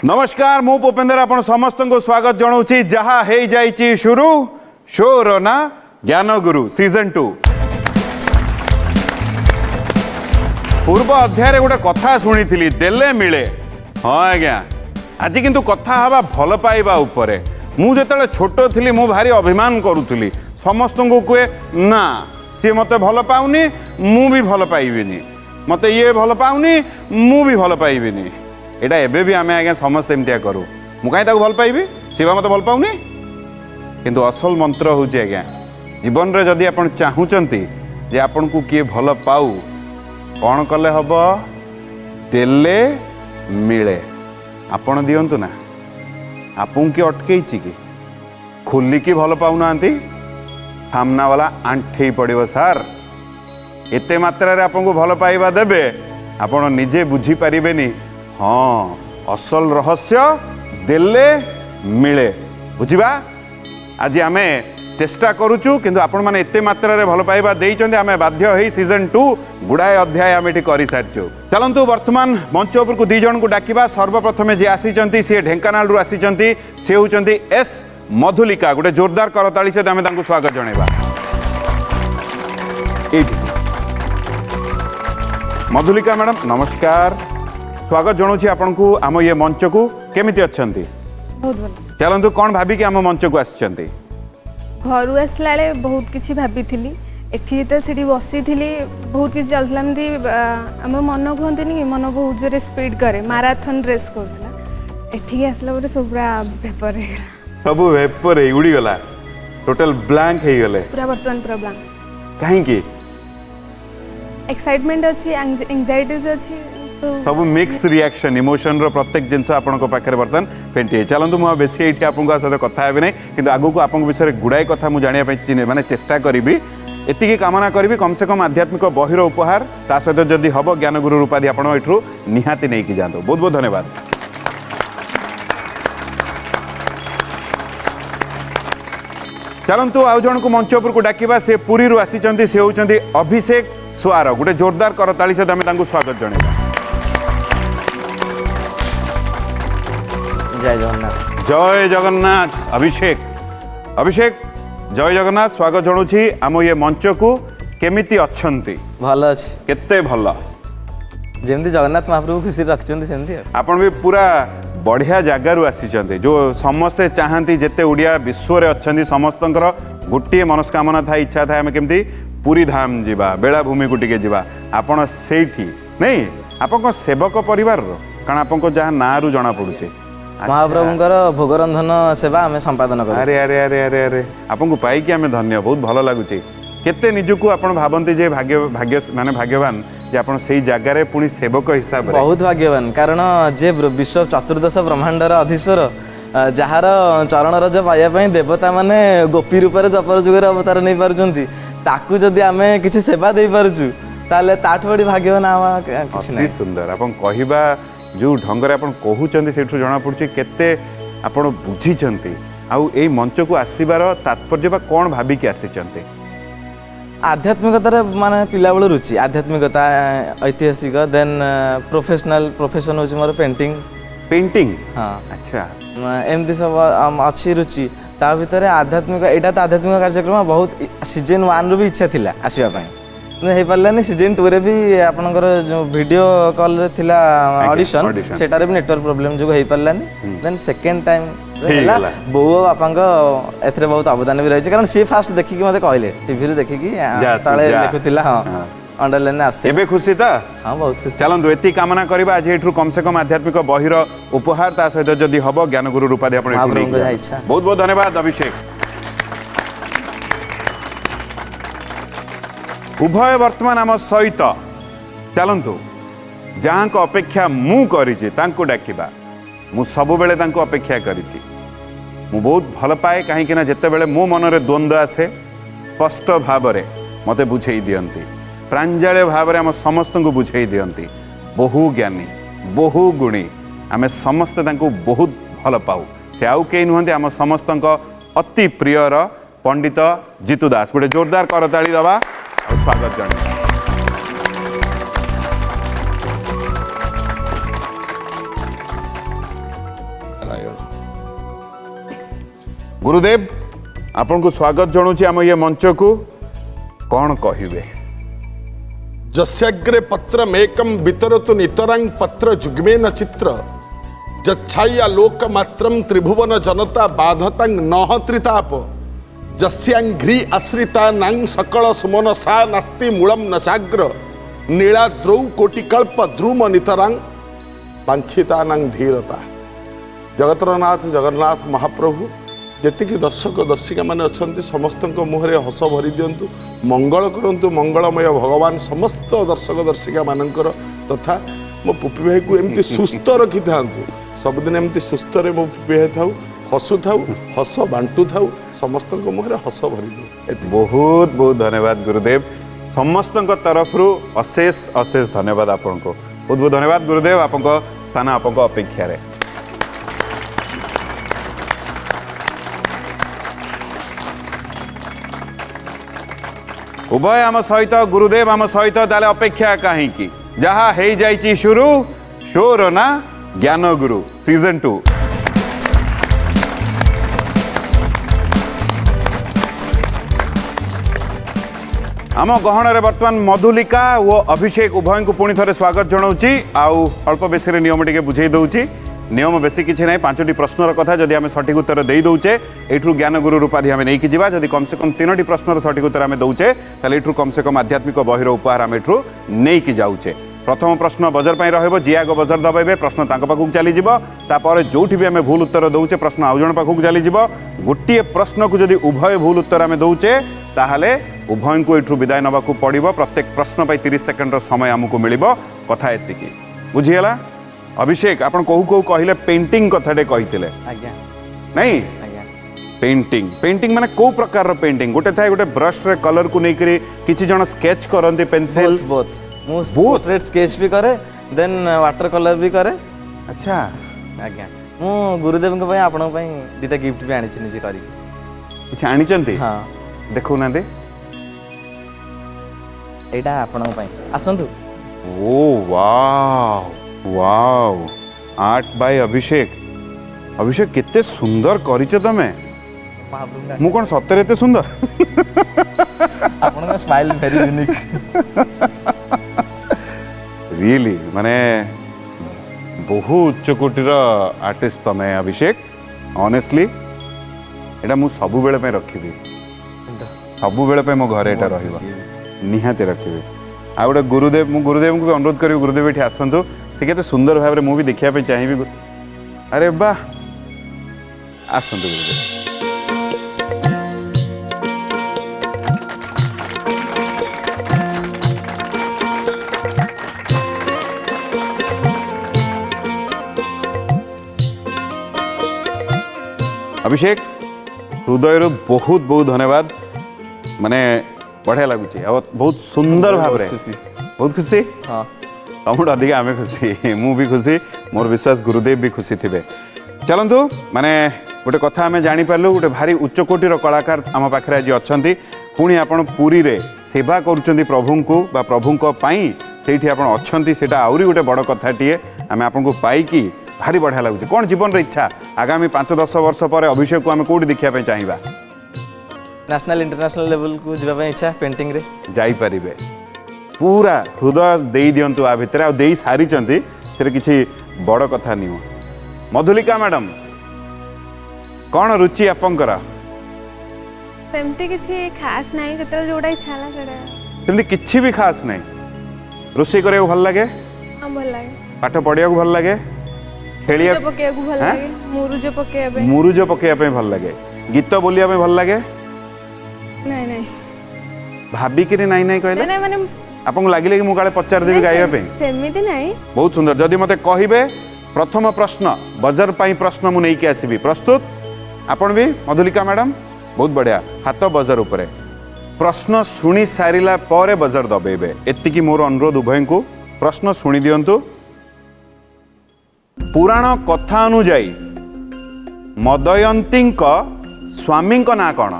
नमस्कार मु भूपेंद्र आपण समस्त को स्वागत जनाऊँ जहाँ हो जाइए शुरू शोर ना ज्ञान गुरु सीजन 2 पूर्व अध्याय गोटे कथा शुणी देले मिले हाँ आज्ञा आज किंतु कथा हवा भल पाइबा उपरे मु जेतले छोट थी मु भारी अभिमान करुली समस्त को कहे ना सी मते भल पाउनी मु भी भल पाइबिनी मते ये भल पाउनी मु भी भल पाइबिनी एटा एबे भी आमे आज्ञा समस्त एमतिया करू मु कहीं भल पाइबी सी मते भल पाउनी किंतु असल मंत्र हूँ आज्ञा जीवन रे जदि आपण चाहूचंती जे आपण को किए भल पाऊ कौन कले हब देले मिले आपण दियंतु ना आपन की अटकई कि खोलिकी भल पाऊना सामना वाला आंठे पड़ो सार एते मात्रा रे आपन को भल पाइबा देबे आपण निजे बुझी पारिबेनी हाँ असल रहस्य देले मिले बुझिबा आज आमे चेष्टा करूचु किंतु आपण माने एते मात्रा रे भल पाइबा देइचंदे आमे बाध्य हेई सीजन 2 गुडाए अध्याय आमे एठी करि सारचु चलंतु वर्तमान मंच उपर को दी जन को डाकिबा सर्वप्रथमे जे आसीचंती से ढेंकानाल रु आसीचंती से होचंती एस मधुलिका गोटे जोरदार करताली से आमे तांको स्वागत जणैबा एठी मधुलिका मैडम नमस्कार स्वागत जनाऊँ आपन को आम ये मंच को केमिति अच्छंती बहुत भल चलंतु कौन भाभी कि आम मंच को आसीचंती घर आसला बहुत किसी भाभी एठी तो सीटी बसी बहुत किसी चलता एमती आम मन कहते कि मन बहुत जोर स्पीड करे माराथन रेस करता एठी आसला सब पूरा पेपर हो गला सब वेपर उड़ी गला टोटल ब्लैंक हे गले पूरा वर्तमान पूरा ब्लैंक काहे की एक्साइटमेंट अच्छी एंजाइटीज अच्छी सब मिक्स रिएक्शन इमोशन रो प्रत्येक जिनस आपण पाखे बर्तमान फेंटी चलतु मुझे बेसी ये आपको सहित कथा हेबी नहीं कि आगू को आपन विषय गुड़ाए कथा मुझे जाना माने चेष्टा करी एति कामना करी कम से कम आध्यात्मिक बहिर उपहार ता सहित जदि हम ज्ञान गुरु उपाधि आप निहाती नहीं कि जातु बहुत बहुत धन्यवाद चलतु आउ जन को मंच उपर को डाकिबा से पुरी रु आसी से होचंती अभिषेक स्वार गोटे जोरदार करताली सहित आम स्वागत जणैबा जय जगन्नाथ जय जगन्नाथ अभिषेक अभिषेक जय जगन्नाथ स्वागत जनाऊँ आम ये मंच को केमिति अच्छंती भल अच्छी केते भल जमती जगन्नाथ महाप्रभु खुशी रखते सेमती आपण भी पूरा बढ़िया जगार आसी जो समस्ते चाहती जिते ओडिया विश्व रे अच्छंती समस्तंकर गोटे मनस्कामना था इच्छा था आम केमती पुरी धाम जीवा बेलाभूमि को टिके जीवा आपण सेठी नहीं आपण सेवक परिवार कारण आपण जहाँ ना रु जना पड़ुचे महाप्रभुंकर भोगरंधन सेवा आम संपादन कर अरे अरे अरे अरे अरे आपको पाई आम धन्य बहुत भल लगुच केते निजको आपण भावंती जे भाग्य भाग्य माने भाग्यवान जे आपण सेही जगार पुणी सेवक हिसाब रे बहुत भाग्यवान कारण जे विश्व चतुर्दश ब्रह्मांडर अधीश्वर जार चरण रज पाइबा देवता माने गोपी रूप से द्वापर जुगर अवतार नहीं पार्टी ताकू जदि आम किसी सेवा दे पारुचु ताले ताठ बड़ी भाग्यवान अति सुंदर आपण कहिबा जो ढंगर आपण कहउचंती सेठु जना पड़ुची केते आपण बुझीचंती आउ एई मंच को आसीबार तात्पर्य बा कोन भाबी के आसीचंती आध्यात्मिकतार माने पिला बेलू रुचि आध्यात्मिकता ऐतिहासिक देन प्रोफेशन होची मोर पेंटिंग पेंटिंग हाँ अच्छा एमती सब अच्छी रुचि ता भितर आध्यात्मिक एटा तो आध्यात्मिक कार्यक्रम बहुत सीजन 1 रु भी इच्छा थिला आसीबा पई हो पारानी सीजन 2 रे भी आपनकर जो वीडियो कॉल रे थिला ऑडिशन सेटारे भी नेटवर्क प्रॉब्लम जो हो पारानी देन सेकंड टाइम बो बापा एथरे बहुत अवदान भी रही कारण सी फास्ट देखिकी मते कहले टीवी रे देखिकी तळे देखुतिला हां अंडरलाइन आस्ते एबे खुशी ता हां बहुत खुशी चलंतु एती कामना करबा आज एठु कम से कम आध्यात्मिक बहिर उपहार ता सहित जदि हबो ज्ञान गुरु उपाधि आपण बहुत बहुत धन्यवाद अभिषेक उभय वर्तमान आम सहित चलतु जहाँ को अपेक्षा मु करिछि तांको डाकिबा मु सब बेले तांको अपेक्षा करिछि मु बहुत भल पाए कहीं ना जिते बेले मो मन रे द्वंद्व आसे स्पष्ट भाव रे मते बुझेई दियंती प्रांजल भाव रे हम समस्त को बुझेई दियंती बहु ज्ञानी बहु गुणी आम समस्ते तांको बहुत भल पाऊ से आउ कई नुहंती आम समस्त अति प्रियर पंडित जीतू दास गोटे जोरदार करताली दबा स्वागत जनाए गुरुदेव आपन को स्वागत जनाऊँ आम ये मंच को कौन कहिबे जस्याग्रे पत्रमेकं वितरतु नितरां पत्र जुग्मेन चित्र जच्छाया लोकमात्रं त्रिभुवन जनता बाधतां नः त्रिताप जस्यांघ्रि आश्रितानां सकल सुमन सा नास्ति मूलं न चाग्र नीलाद्रौ कोटिकल्प द्रुम नितरां वांछितानां धीरता। जगतरनाथ जगन्नाथ महाप्रभु जेतिकी दर्शक दर्शिका माने अछंती समस्त मुहरे हस भरी दिंतु मंगल करंतु मंगलमय भगवान समस्त दर्शक दर्शिका मानकर तथा मो पुपी भाई को एमती सुस्थ रखी था सबदिन एमती सुस्थ रे मो पुपी भाई थाउ हसु थाउ हस बांटू थाउ समस्त मुहरे हस भरी दो। बहुत बहुत धन्यवाद गुरुदेव समस्त तरफ अशेष अशेष धन्यवाद आपन को बहुत बहुत धन्यवाद गुरुदेव आपन स्थान आपन अपेक्षा रे। उभय आम सहित गुरुदेव आम सहित ताले अपेक्षा कहीं जहा हे जाइची शुरू शोर ना ज्ञान गुरु सीजन 2 आम गहन रे वर्तमान मधुलिका वो अभिषेक उभय को पुणी थे स्वागत जनाऊँगी आउ अल्प बेसी नियम टे बुझे दूची नियम बेसी किसी ना 5टी प्रश्नर कथा जदि आम सठिक उत्तर दे दौचे यू ज्ञान गुरु रूपाधि आम नहीं जावा जदि कम से कम 3टी प्रश्नर सठिक उत्तर आम दौचे ताले कम से कम आध्यात्मिक बहिर उपहार आम यू नहीं जाऊे। प्रथम प्रश्न बजर पर रही जी आग बजर दबाइबे प्रश्न पाखक चलीपर जो भी आम भूल उत्तर दौचे प्रश्न आउ जन पाखक चलीज गोटे प्रश्न को जदि उभय भूल उत्तर आम दौचे ताहले उभय को यू विदाय नवा पड़ो प्रत्येक प्रश्न पर 30 सेकेंड समय आमको मिल कथा एतिकी बुझीगला। अभिषेक आपन कहू कहू कहले पेंटिंग कथाटे कही नहीं पेंटिंग पेंटिंग माने को प्रकार रो पेंटिंग गोटे थाए गोटे ब्रश रे कलर को नहीं करी किछि जण स्केच करंती पेंसिल बोथ मु पोर्ट्रेट स्केच भी करे देन वाटर कलर भी करे। अच्छा आज्ञा मु गुरुदेव को पई आपन पई दिटा गिफ्ट भी आनी निजे करी किछि आनी चंती हां देखो ना दे एटा आपन पई आसंतु। ओ वाव वाव आर्ट बाय अभिषेक अभिषेक केते सुंदर करिछ तमे मु कोन सत्य एते सुंदर आपन स्माइल वेरी यूनिक रियली माने बहुत उच्च कोटीर आर्टिस्ट तमे अभिषेक ऑनेस्टली एटा मु सबु बेले पे रखिबी सबु बेले पे मो घरे एटा रहिबो निहाते रखिबी आ गोटे गुरुदेव मु गुरुदेव को भी अनुरोध करी गुरुदेव एठी आसंतु से केते सुंदर भाव में भी देखा चाहिए अरे वाह आसंतु गुरुदेव। अभिषेक हृदय बहुत बहुत धन्यवाद माने बढ़िया लगुच बहुत सुंदर भाव बहुत खुशी हाँ तमुठ अधिक आम खुशी मु भी खुशी मोर विश्वास गुरुदेव भी खुशी थे। चलतु माने गोटे कथा आम जापारू गोटे भारी उच्चकोटीर कलाकार आम पाखे आज अच्छा पुणी आपड़ पुरी रे सेवा करुँच प्रभु को बा प्रभु से अच्छा से आहरी गोटे बड़ कथाटीए आम आपको पाई भारी बढ़िया लगुच कौन जीवन इच्छा आगामी 5-10 वर्ष पर अभिषेक को आम कौटी देखा चाहिए नेशनल इंटरनेशनल लेवल को जावाई इच्छा पेंटिंग रे जाई परिबे पूरा हृदय दे दिंतु आ भितर आ दे सारी किसी बड़ कथा नहीं। मधुलिका मैडम कौन रुचि आपंकर सेमती किछि खास नाही जते जोडा इच्छा ला सेडा सेमती किछि भी खास नहीं रोषे करे भल लगे हां भल लागे पाठ पढ़िया भल लगे खेलिया पके भल लागे मुरुज पके भल लगे गीत बोलिया भल लगे नहीं नहीं भाभी कि नहीं नहीं कहले नहीं माने आपन लागिले कि मु काले पचार देबी गाइबा पे सेमिति नहीं बहुत सुंदर जदि मते कहिबे प्रथम प्रश्न बजर पाई प्रश्न मु नै के आसीबी प्रस्तुत आपन भी मधुलिका मैडम बहुत बढ़िया हाथ बजर उपरे प्रश्न शुणी सारिला परे बजर दबेबे एतिकी मोर अनुरोध उभय को प्रश्न शुणी दियंतु पुराण कथा अनुजाई मदयंती स्वामी ना कौन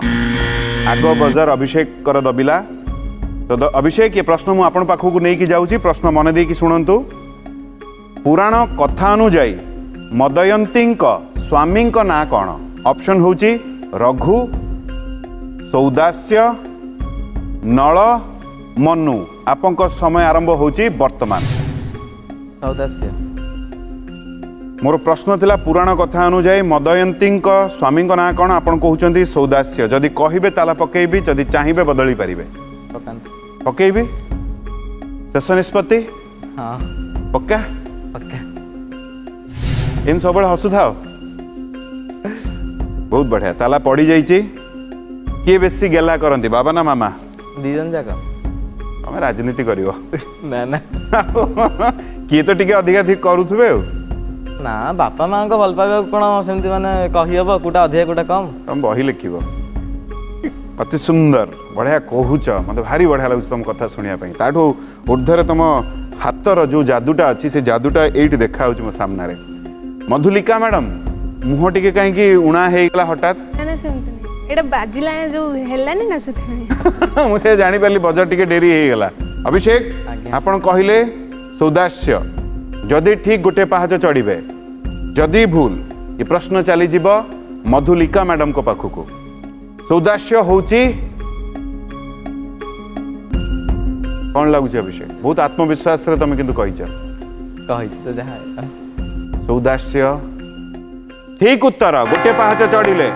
आग बजर अभिषेक कर दबिला तो अभिषेक ये प्रश्न मु आपण पाखु को नहीं जाऊँगी प्रश्न मन दे कि शुणु पुराण कथा अनुजाई मदयंती स्वामी ना कौन ऑप्शन होची रघु सौदास्य नल मनु आपंक समय आरंभ होची वर्तमान। सौदास्य मोर प्रश्न थिला पुराण कथा अनुजाई मदयंती स्वामी ना कौन आपन कहउचंती सौदास्य जदि कहिबे ताला पकेइबी जदि चाहिबे बदली पारिबे पकांत पकेइबी शेष निष्पत्ति हाँ पक्का पक्का इन सब हसु थाओ बहुत बढ़िया ताला पड़ी जाइए किए बेसी गेला करंती बाबा ना मामा दी जन जाक तमें राजनीति करिवो ना ना किए तो टिके अधिका ठीक करूथुबे ना बापा माँ को भल पाइबा कौन सेमती माने कही हबो कोटा अधिका कोटा कम तुम बही लिखिब अति सुंदर बढ़िया कहूच मत भारी बढ़िया लगुच तुम कथा शुणा ताठू ऊर्धरे तुम हाथर जो जादूटा अच्छी से जादूटा एट देखा मो सामने मधुलिका मैडम मुह टिके कहीं उणा होगा हठात ना सेमती नहीं एटा बाजिला जो हेलानी ना से मुझे जानी पाली बजर टिके डेरी होगला अभिषेक आज्ञा। आपण कहले सौदास्य जदि ठीक गोटे पहाच चढ़े जदि भूल ये प्रश्न चली मधुलिका मैडम को पाखक सौदास्य होची कौन लगुच अभिषेक बहुत आत्मविश्वास रे तुम किंतु कही तो जहाँ सौदास्य ठीक उत्तर गोटे पहाच चढ़िले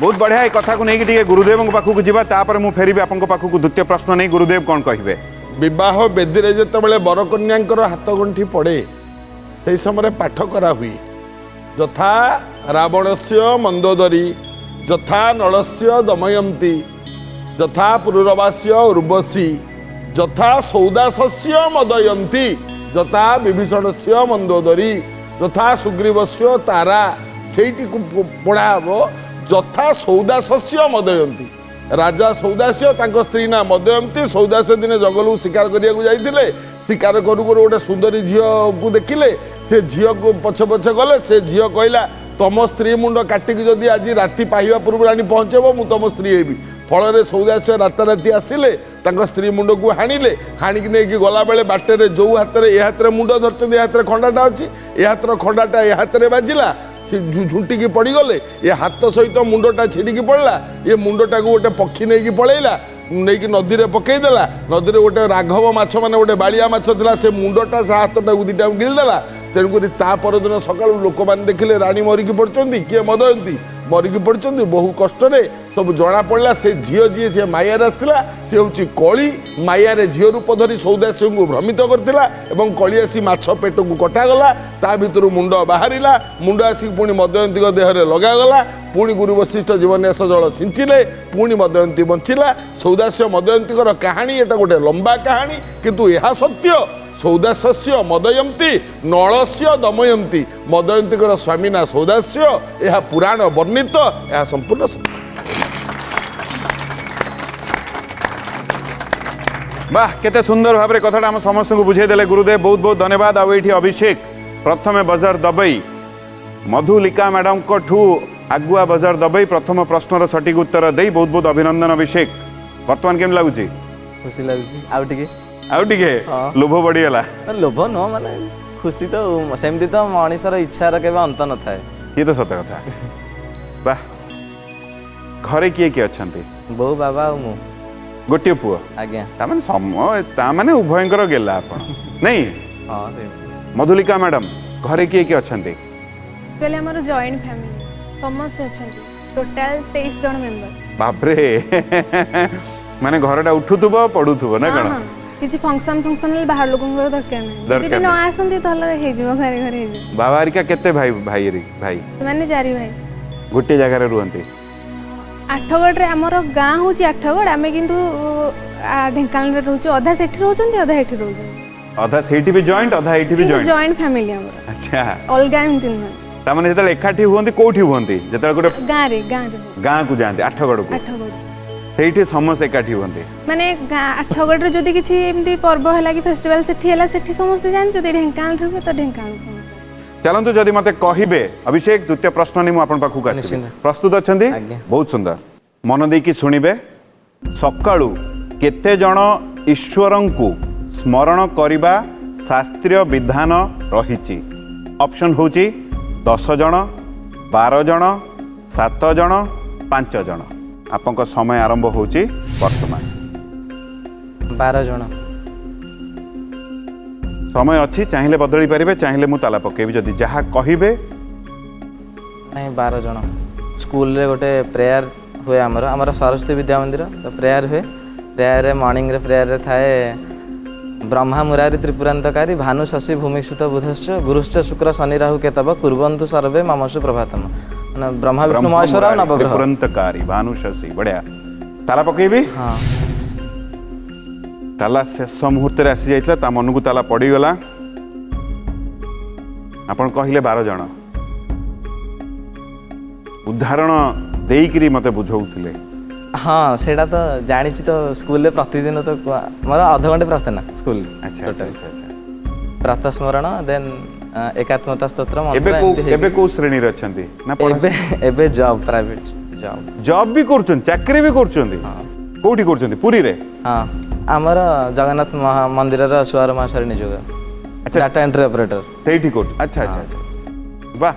बहुत बढ़िया कथा को लेकिन गुरुदेव पाखक जावा तापर मु फेरबी आपन पाखक द्वितीय प्रश्न नहीं गुरुदेव कौन कहिबे विवाह बेदी जिते बरकन्या हाथ गंठी पड़े से समय पाठ करा हुए यथा रावणस्य मंदोदरी यथा नलस्य दमयंती यथा पुरुरवास्य उर्वशी यथा सौदासस्य मदयंती यथा विभीषणस्य मंदोदरी यथा सुग्रीवस्य तारा सेठी पढ़ा हम यथा सौदासस्य मदयंती राजा सौदास्य तांको स्त्री ना मदयंती सौदास्य दिने जंगल शिकार करने जाइए शिकार करू करू गोटे सुंदरी झील को देखिले से झील को पछ पछ गले से झील कहला तम स्त्री मुंड काटिक जदि आज राति पाइबा पूर्व आनी पहुँचब मु तुम स्त्री हेबी फल सौदास्य राताराति आसिले तांको स्त्री मुंड को हाणिले हाणिक नहीं गला बेले बाटे जो हाथ में ए हाथ में मुंड धरते हाथ में खंडाटा अच्छी ए हाथ खंडाटा ए हाथ में बाजिला झुंटिकी पड़गले ये हाथ सहित मुंडटा छिड़की पड़ला ये मुंडटा को गोटे पक्षी नहीं पलैला नहीं नदी में पकईदेला नदी में गोटे राघव माछ मैंने गोटे बालिया माछ था से मुंडटा से हाथटा को दीटा गिलदेला तेणुक परदिन सका लोक मैंने देखिले राणी मरिकी पड़ती किए मदयंती मरिकी पड़ती बहु कष्ट सब जना पड़ा से झील जी सी मायार आसला सी हूँ कली मायारे झील रूप धरी सौदास्य को भ्रमित करता कली आसी माछ पेट को कटागला ता भर मुंड बाहर मुंड आसिक पुणी मदयंती देहरे लगागला पुणी गुरु वशिष्ठ जीवन्यास जल सिंचिले पुणी मदयंती बंचिला सौदास्य मदयंती कहानी एटा गोटे लंबा कहानी किंतु यह सत्य सौदास्य मदयंती नलस्य दमयंती मदयंती स्वामी ना सौदास्य यह पुराण वर्णित यह संपूर्ण सत्य। वाह केते सुंदर भाव कथाटा आम समस्त को बुझेदेले गुरुदेव बहुत बहुत धन्यवाद। आठी अभिषेक प्रथम बजर दबई मधुलिका मैडम को ठू आगुआ बजर दबई प्रथम प्रश्नर सठिक उत्तर दे बहुत बहुत अभिनंदन अभिषेक। वर्तमान केम लगुच खुशी लगुच आउ टिके हाँ। लोभ बढ़ीगला लोभ नुह माने खुशी तो सेमती तो मनीषर इच्छार के अंत न थाए ये तो सत कथा वाह घरे किए किए अच्छा बो बाबा और मु गोटे पुओ आज्ञा ताने उभयंकर गेला आपण नहीं हाँ मधुलिका मैडम घरे किए किए अच्छा एक्चुअली हमर जॉइंट फैमिली समस्त अछंती टोटल 23 जन मेंबर बापरे माने घरटा उठुथुबो पडुथुबो ना कण किसी फंक्शन बाहर लोगों दरकार नहीं यदि न आसंती तले हे जीव घरे घरे हे जीव बाबा हरिका केते भाई भाई भाई माने चारि भाई गोटे जगह रे रुहंती आठगढ़ रे हमर गां होची आठगढ़ आमे किंतु ढेंकानाल रे रहउछु अधा सेठी रहउछंती अधा एठी रहउछंती अधा सेठी भी जॉइंट अधा एठी भी जॉइंट जॉइंट फैमिली हमर अच्छा अलगा एमती न ता माने जेतले एकाठी हुवंती कोठी हुवंती जेतले गोटे गां रे गां को जानते आठगढ़ को आठगढ़ सेठी समस्त एकाठी हुवंती माने आठगढ़ रे जदि किछि एमती पर्व हला कि फेस्टिवल सेठी हला सेठी समस्त जान जदि ढेंकानाल रे तो ढेंकानाल समस्त चलंतु जदि मते कहिबे अभिषेक द्वितीय प्रश्न नि मु आपन पाखु आसी निश्चित। प्रस्तुत अछंती आज्ञा। बहुत सुंदर मन देकी कि सुनिबे सकाळू केते जण ईश्वरंकु स्मरण करिबा शास्त्रीय विधान रहिछि ऑप्शन होछि 10 जण 12 जन 7 जन 5 जन आपंक समय आरंभ होची वर्तमान 12 जन समय अच्छी चाहिए बदली पारे चाहिए मु ताला पकेबी जदि जहाँ कहिबे नहीं 12 जन स्कूल रे गोटे प्रेयर हुए आमर सरस्वती विद्या मंदिर तो प्रेयर हुए प्रेयर मॉर्निंग रे प्रेयर रे थाए ब्रह्मा मुरारी त्रिपुरांतकारी भानु शशि भूमिसुत बुधश्च गुरुश्च शुक्र शनि राहु केतव कुर्वन्तु सर्वे ममसु प्रभातम माने ब्रह्मा विष्णु महेश्वर और नवग्रह त्रिपुरांतकारी भानु शशि बढ़िया ताला पकेबी हाँ ताला शेष मुहूर्त आसी जाइला ता मन को ताला पड़गला आपण कहले 12 जन उदाहरण देइकरी मते बुझौथिले हाँ सेटा तो जानी तो स्कूल प्रतिदिन तो मोर आधा घंटे प्रार्थना स्कूल अच्छा अच्छा अच्छा अच्छा प्रातः स्मरण देन एकात्मता स्तोत्र एबे को श्रेणी रे अछंती ना एबे जॉब प्राइवेट जॉब जॉब भी करछन चाकरी भी करछन कोठी करछन पुरी रे हाँ आमर जगन्नाथ मंदिर सुआर महाशय निजोग अच्छा डाटा एंट्री ऑपरेटर सेठी कोठ अच्छा अच्छा अच्छा वाह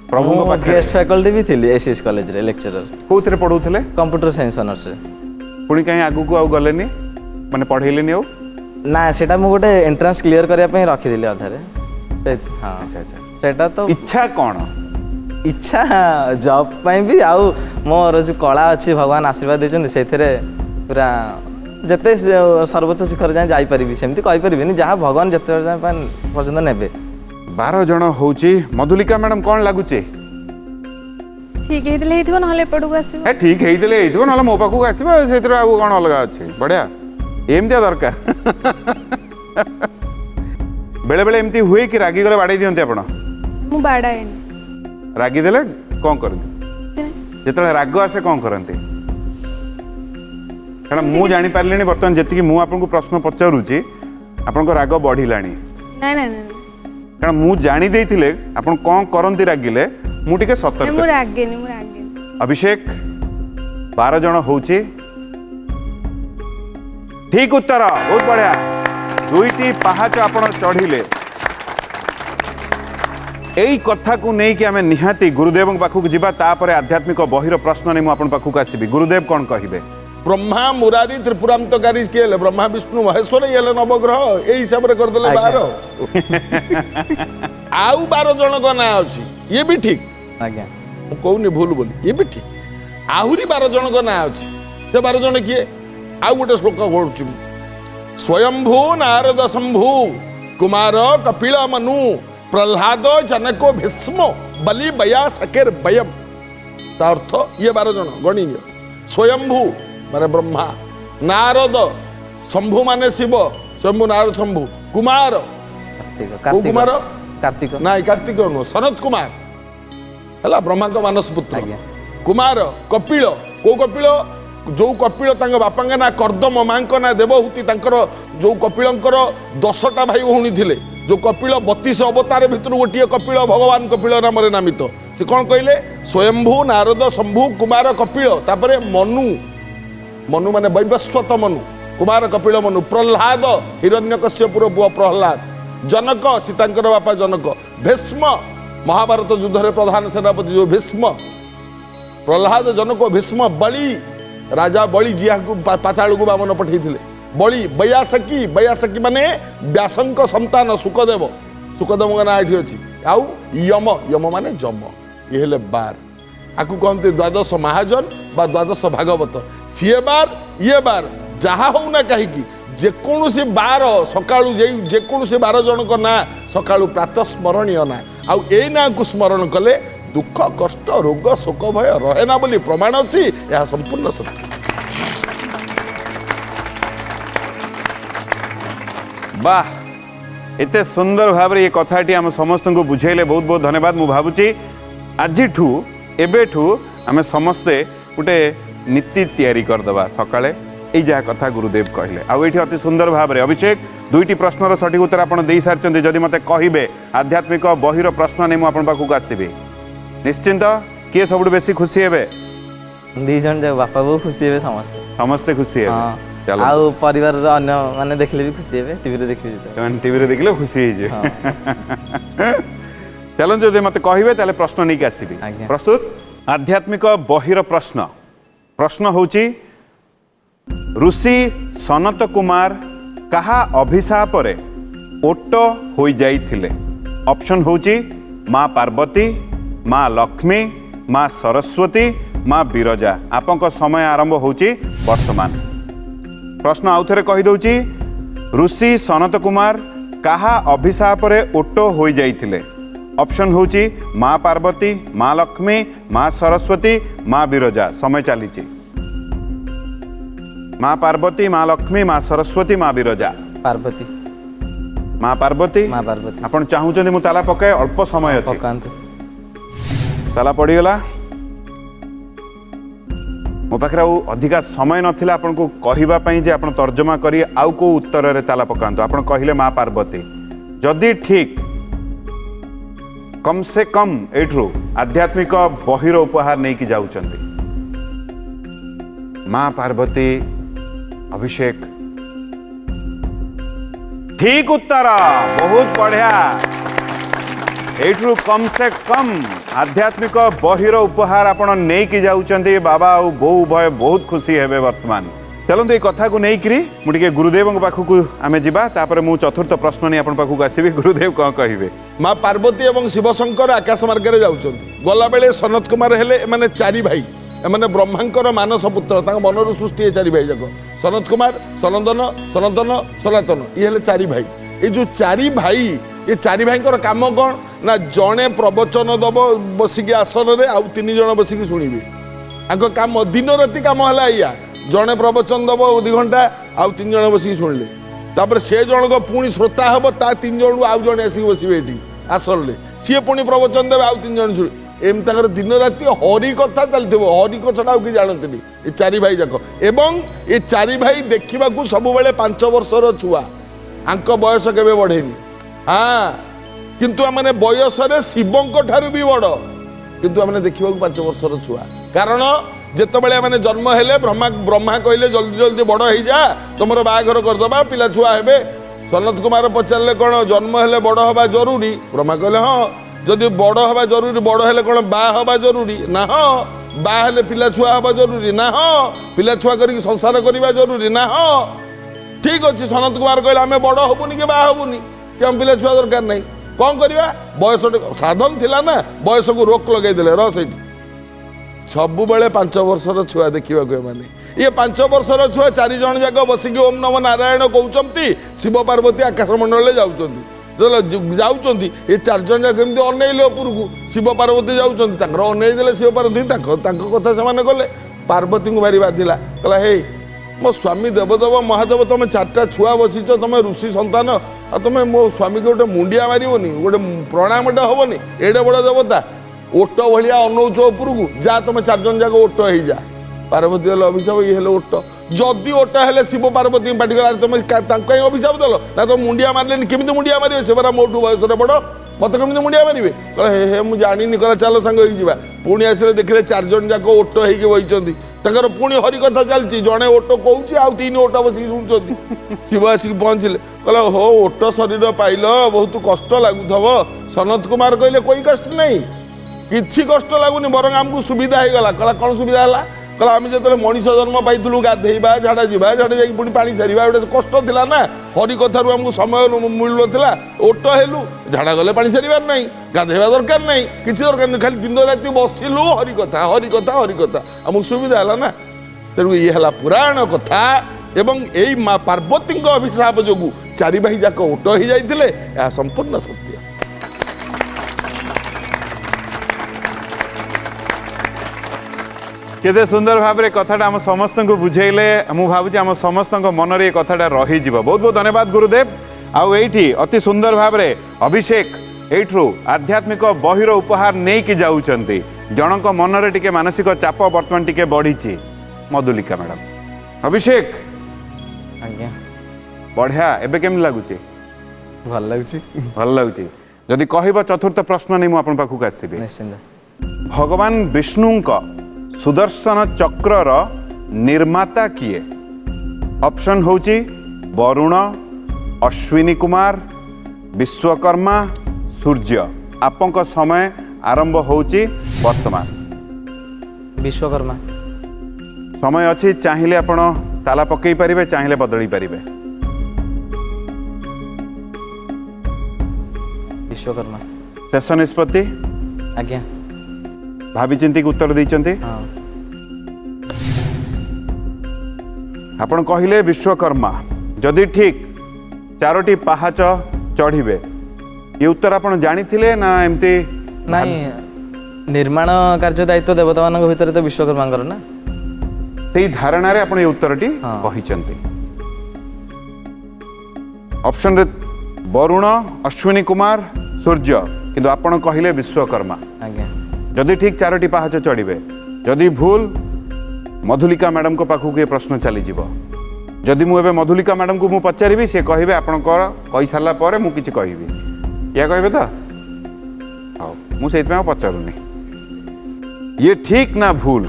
प्रभु को गेस्ट फैकल्टी भी थी एसीएस कॉलेज रे लेक्चरर कोथरे पढौथले कंप्यूटर साइंस ऑनर्स रे पुणी कहीं आगु को आउ गलेनी माने पढैलेनी आउ ना सेटा मु गोटे एंट्रेंस क्लियर करिया पई रखी दिले अधारे से हाँ अच्छा अच्छा सेटा तो इच्छा कौन इच्छा जॉब पई भी आउ मोर जो कला अच्छी भगवान आशीर्वाद देछन सेथिरे पूरा जते सर्वोच्च शिखर जाए जाई परिबी सेमती कहि परिबिनी जहाँ भगवान जते जाए पर्यंत नेबे 12 जन होची मधुलिका मैडम कौन लागुचे ठीक हेतिले हेतिबो नहले पडुक आसीबो ए ठीक हेइतले हेइतबो नला मो पाखु आसीबो सेतिर आउ कोन अलगा अछि बढ़िया एमतिया दरकार बेले बेले एमती हुए कि रागी गले बाडै दियंते आपण मु बाडाएनी रागी देले कोन करंती जेतले राग आसे कोन करंती कारण मु जानि पारलेनी बर्तमान जेतिकी मु आपनको प्रश्न पचारुची आपनको राग बढ़िलानी ना ना ना कारण मु जानि देइथिले आपण कोन करंती रागिले मु टिके सतर्क मु रागेनी अभिषेक 12 जन होची ठीक उत्तर बहुत बढ़िया दुईटी पहाच आपण चढ़िले एई कथा को नहीं कि आमे निहाती गुरुदेव पाखक जिबा तापरे आध्यात्मिक बहिर प्रश्न नहीं मु आपण पाखक आसीबी गुरुदेव कौन कहिबे ब्रह्मा मुरारी त्रिपुरांतकारी किए ब्रह्मा विष्णु महेश्वर ये नवग्रह यही हिसाब से करदे 12 आउ 12 जन का ना अच्छी ये भी ठीक आज्ञा कहूनी भूल बोली ये भी ठीक आहुरी 12 जन का ना अच्छी से 12 जन किए आउ गोटे श्लोक पढ़ुची स्वयंभू नारद शंभु कुमार कपिल मनु प्रह्लाद जनको भीष्म बलि बया सकेर बयम ता अर्थ ये 12 जन गणिय स्वयंभू माने ब्रह्मा नारद शंभु माने शिव शंभु नारद शंभु कुमार कुमार कार्तिक ना कार्तिक नुह सनत कुमार है ब्रह्मा का मानस पुत्र कुमार कपिल को कपिल जो कपिल बापा ना कर्दम माँ ना देवहूति जो कपिलंकर 10टा भाई भौणी थे जो कपिल 32 अवतार भितर गोटे कपिल भगवान कपिल नाम नामित से कौन कहले स्वयंभू नारद शंभु कुमार कपिल तापरे मनु मनु माने वैवस्वत मनु कुमार कपिल मनु प्रह्लाद हिरण्यकश्यपुर पुआ प्रह्लाद जनक सीतांकर बापा जनक भीष्म महाभारत युद्ध रे प्रधान सेनापति जो भीष्म प्रह्लाद जनक भीष्म बलि राजा बलि जिया पाताल को बामन पठे बलि बयासकी माने व्यासंक संतान सुखदेव सुखदेव का ना ये अच्छी आउ यम यम माने जम ये हेले 12 आकु कहते द्वादश महाजन बा द्वादश भागवत सीए बार ये बार जहाँ हो ना कहीं जेकोसी 12 सकाळु जेकोसी 12 जन को ना सकाळु प्रातः स्मरणीय ना आउ ए ना को स्मरण कले दुख कष्ट रोग शोक भय रहे ना बोली प्रमाण अच्छी यह संपूर्ण सत्य वाह एते सुंदर भाव ये कथाटी आम समस्त को बुझेले बहुत बहुत धन्यवाद मु भावुची आज एबेठू आम समस्ते गोटे नीति तैयारी करदबा सकाळे ए जहा कथा गुरुदेव कहले आउ एठी अति सुंदर भाव रे अभिषेक दुईटी प्रश्नर सठिक उत्तर आपण देई सारचंदी जदि मते कहिबे आध्यात्मिक बहिर प्रश्न नै मु आपण पाखु आसीबे निश्चिंत किए सबुठ बेसी खुशी हेबे दी जन जो बापा बो खुशी हेबे समस्ते खुशी हेबे हाँ चलो आउ परिवार रो अन्य माने देखले भी खुशी हेबे टीवी रे देखि टीवी रे देखले खुशी हे जे चलନ୍ତୁ ଯଦି ମତେ କହିବେ ତାହେଲେ ପ୍ରଶ୍ନ ନେଇକି ଆସିବି ଆଜ୍ଞା। ପ୍ରସ୍ତୁତ ଆଧ୍ୟାତ୍ମିକ ବହିର ପ୍ରଶ୍ନ ହେଉଛି ऋषि सनत कुमार कहा अभिशापरे ओट हो जाइथिले ऑप्शन होची माँ पार्वती माँ लक्ष्मी माँ सरस्वती माँ बिरजा आपंक समय आरंभ होची वर्तमान प्रश्न आउ थे कही दउची ऋषि सनत कुमार कहा अभिशापरे ओट हो जाइथिले ऑप्शन होची माँ पार्वती माँ लक्ष्मी माँ सरस्वती माँ बिरजा समय चली माँ पार्वती माँ लक्ष्मी माँ सरस्वती माँ बिरजा पार्वती माँ पार्वती माँ पार्वती आपण चाहूचंदी मु ताला पकाए अल्प समय अछि पकांतु ताला पड़ीगला मो पाखरे अधिका समय नथिला आपण को कहिबा पई जे आपण तर्जमा करी आउ को उत्तर रे ताला पकांतु आपण कहिले माँ पार्वती जदि ठीक कम से कम एठरू आध्यात्मिक बहिर उपहार नहीं कि जाउचंदी माँ पार्वती अभिषेक ठीक उत्तर बहुत बढ़िया एठरू कम से कम आध्यात्मिक बहिर उपहार आपण नहीं कि जाउचंदी बाबा और बो भय बहुत खुशी हेबे वर्तमान चलते कथा को नहीं करी मुझे गुरुदेव पाखक आम जापर मु चतुर्थ प्रश्न नहीं अपन पाखक आसबि गुरुदेव कौन कहे माँ पार्वती और शिवशंकर आकाश मार्ग में जाउछंती गला बेले सनत कुमार हेले एमाने चारि भाई एमाने ब्रह्मांकर मानस पुत्र मनर सृष्टि चारि भाई जाक सनत कुमार सनंदन सनंदन सनातन ये हेले चारि भाई ये जो चारि भाई ये चारि भाई काम कौन ना जड़े प्रवचन दब बसिक आसन में आउ 3 जन बसिक शुणवे आंक काम दिन राति काम है या जड़े प्रवचन दब 2 घंटा आउ 3 जन बसिक शुणिले तापर से जन को पुणी श्रोता हम ता 3 जन आउ जड़े आसिक बसवे ये आसन में सी पुणी प्रवचन देवे आउ 3 जन शुण एम दिन राति हरि कथा चलते हरि कथा कि जानते ये चारि भाई जाक एवं ये चारि भाई देखा सब 5 वर्षर छुआ आंक बयस के बढ़ेनी हाँ किंतु आमने बयस शिवंक ठारू भी बड़ किंतु आमने देखा 5 वर्षर छुआ कारण जितेबाला मैंने जन्म हेले ब्रह्मा कहले जल्दी जल्दी बड़ हो जा तुम बाहाघर करदबा पिला छुआ हे सनत कुमार पचारे कौन जन्म हेले बड़ हवा जरूरी ब्रह्मा कहले हाँ जदि बड़ हवा जरूरी बड़ हेले कौन बा हवा जरूरी ना हाँ बा हेले पिला छुआ हवा जरूरी ना हाँ पिला छुआ करके संसार करवा जरूरी ना हाँ ठीक अच्छे सनत कुमार कहले आम बड़ हबुनी कि बा हबुनी कि आम पिला छुआ दरकार नहीं कौन करवा बयस साधन थिला ना बयस को रोक लगे रही सब बेले 5 वर्षर छुआ देखा मैंने ये 5 वर्षर छुआ 4 जन जाक बसिक ओम नम नारायण कहते शिव पार्वती आकाशमंडल जाऊँच ये 4 जन जाक एमती अनैले उपरकू शिव पार्वती जाऊँच अनैदे शिव पार्वती कथा से कले पार्वती को भारी बाधिला कहला हे मो स्वामी देवदेव महादेव तुम 4टा छुआ बसीच तुम ऋषि संतान आ तुम मो स्वामी को गोटे मुंडिया मारबनी गोटे प्रणामटा हेनी एडे बड़ देवता ओट भाया अनौच उपरकू जा तुम 4 जन जाक ओट हो जा पार्वती हेल्ले अभिशाप ये हेल्ले ओट जदि ओट हेल्ले शिव पार्वती पाटी गला तुम कहीं अभिशाप देल ना तुम मुंडिया मारे केमी मुंडिया मारे से मोटू बयस बड़ मत कमी मुंडिया मारे कहले हे मुझे जानी कहला चल सांग हो पुणी आसिले देखिले 4 जन जाक ओट होती पुणी हरि कथा चलती जड़े ओट कौच आउ 3 ओट बस शुणुंट शिव आसिक पहुँचले कहला हो ओट शरीर पाइल बहुत कष्ट लगुव सनत कुमार कहले कोई कष्ट नहीं किसी कष्ट लगुनि बरং आमको सुविधा हो गला कहला कौन सुविधा है कहला आम जो मनीष जन्म पाइलु गाधेबा झाड़ा जावा झाड़ा जा पुणी पा सारिबा गोटे कष्ट थिला ना हरि कथार आमको समय मिलू ना ओट हेलु झाड़ा गले पा सारिबार नहीं गाधेबा दरकार नहीं किसी दरकार नहीं खाली दिन राति बसिलु हरि कथा हरि कथा हरि कथा आमको सुविधा है ना तेणु ये है पुराण कथा एवं यही माँ पार्वती अभिशाप जो 4 भाई जाक ओट हो जाते यह संपूर्ण सत्य केते सुंदर भाव में कथाटा आम समस्त को बुझेले मु भावुची आम समस्त मन में कथाटा रही बहुत बहुत धन्यवाद गुरुदेव आउ एठी अति सुंदर भाव में अभिषेक एठू आध्यात्मिक बहिर उपहार नहीं कि जाउचंती जनक मन रे टिके मानसिक चाप वर्तमान टिके बढ़ी मधुलिका मैडम अभिषेक आज्ञा बढ़िया एबे केम लागुची भल लगुची भल लगुची जदि कहब चतुर्थ प्रश्न नहीं मु आपन पाखु आसीबे निश्चिंत भगवान विष्णुंक सुदर्शन चक्रर निर्माता किए ऑप्शन होची वरुण अश्विनी कुमार विश्वकर्मा सूर्य आपंक समय आरंभ होउची वर्तमान। विश्वकर्मा। समय अच्छी चाहिए आपण ताला पकई पारिबे चाहिए बदली पारिबे। विश्वकर्मा। शेष निष्पत्ति आज्ञा। भाभी चिंती उत्तर देइचंती। हाँ। आपण कहिले विश्वकर्मा जदि ठीक 4टी पहाच चढ़िबे ये उत्तर आपण जानी थिले ना एमती नहीं निर्माण कार्य दायित्व देवता मान भितर तो विश्वकर्मा ना सेही धारणा रे आपण ये उत्तरटी हाँ। कहिचंती। ऑप्शन रे वरुण अश्विनी कुमार सूर्य किंतु आपण कहिले विश्वकर्मा। आज्ञा। जदि ठीक 4टी पहाच चढ़िबे जदि भूल मधुलिका मैडम को पाखु ये प्रश्न चली जीवो। जदि मु एबे मधुलिका मैडम को मु पचारिबी से कहिबे आपनकर कहि सारला परे मु किछि कहिबी या कहिबे त हाउ मु सेइतमे पचारुनी ये ठीक ना भूल।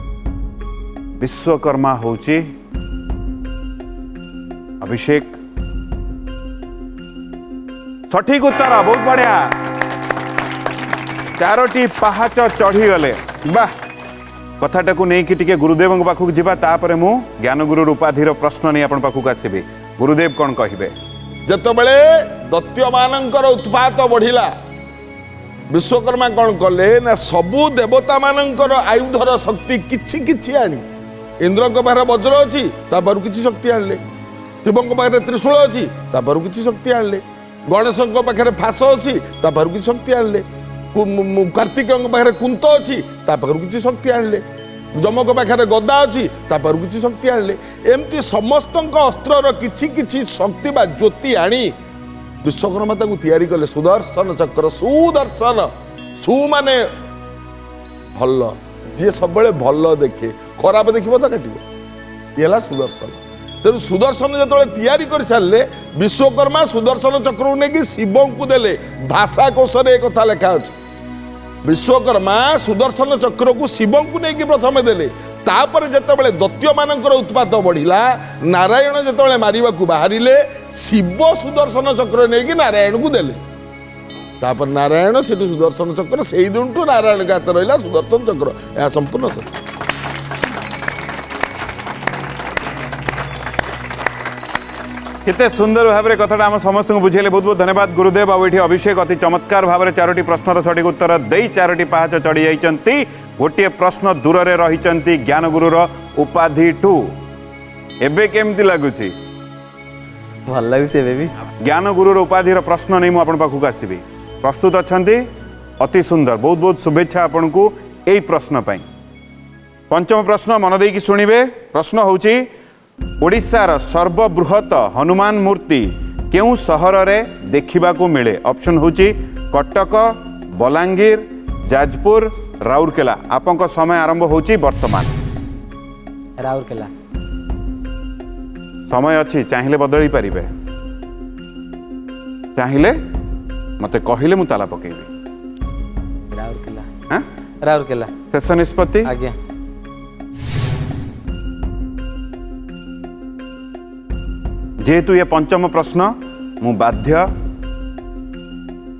विश्वकर्मा होची अभिषेक सठिक उत्तर बहुत बढ़िया। 4टी पहाच चढ़ी गले वाह कथाटा को नहीं टिके गुरुदेव पाखक जीवा तापर मु ज्ञानगुरु उपाधिर प्रश्न नहीं आपण पाखक आसबी। गुरुदेव कौन कहिबे? जेतबेले दैत्य मानकर उत्पात बढ़िला विश्वकर्मा कौन कले ना सबु देवता मानकर आयुधर शक्ति किछि किछि आनी इंद्र को पाखरे वज्र अछि तापर किछि शक्ति आनले। शिव को पाखरे त्रिशूल अछि तापर किछि शक्ति आनले। गणेश को पाखरे फास अछि तापर किछि शक्ति आनले। कार्तिक पाखरे कुंत अच्छी तापर किसी शक्ति आनले। जमक पाखरे गदा अच्छी तापर किसी शक्ति आनले। एमती समस्त अस्त्र किछि किछि शक्ति बा ज्योति आनी विश्वकर्मा ताकू तैयारी कले सुदर्शन चक्र। सुदर्शन सु माने भल जी सब भल देखे खराब देखिए तो काटिब ये सुदर्शन। तेणु सुदर्शन जो तैयारी कर सारे विश्वकर्मा सुदर्शन चक्र नहीं शिव को देले। भाषा कोश एक कथा लिखा अच्छे विश्वकर्मा सुदर्शन चक्र को शिव को नहीं प्रथम देले। तापर जितेबाला दैत्य मानकर उत्पात बढ़िला नारायण जितेबाला मारिबा को बाहरिले शिव सुदर्शन चक्र नहीं नारायण को देले। तापर नारायण से सुदर्शन चक्र से दिन नारायण का हाथ रहा सुदर्शन चक्र यह संपूर्ण सत्य। केते सुंदर भाव में कथाटा आम समस्त को बुझेले। बहुत बहुत धन्यवाद गुरुदेव। आ ये अभिषेक अति चमत्कार भाव में 4टी प्रश्नर सठिक उत्तर दे 4टी पहाच चढ़ी जाइछंती। गोटे प्रश्न दूर रे रहिछंती ज्ञानगुरुर उपाधि टू। एबे केमती लागुची? भल लगुच भी ज्ञानगुरुर उपाधिर प्रश्न नहीं मुझे पाखक आसबि। प्रस्तुत अछंती? अति सुंदर। बहुत बहुत शुभेच्छा आपन को यही प्रश्न पाई। पंचम प्रश्न मन देकी शुणिबे। प्रश्न होची ओडिशार सर्वबृहत हनुमान मूर्ति केउ सहर रे देखिबा को मिले? ऑप्शन होची कटक बलांगीर जाजपुर राउरकेला। आपंक समय आरंभ होची वर्तमान। राउरकेला। समय अच्छी चाहिए बदली पारिबे चाहिए मते कहिले मु ताला पकेबी। राउरकेला। हाँ राउरकेला। शेष निष्पत्ति आज्ञा। जेहेतु ये पंचम प्रश्न मु बाध्य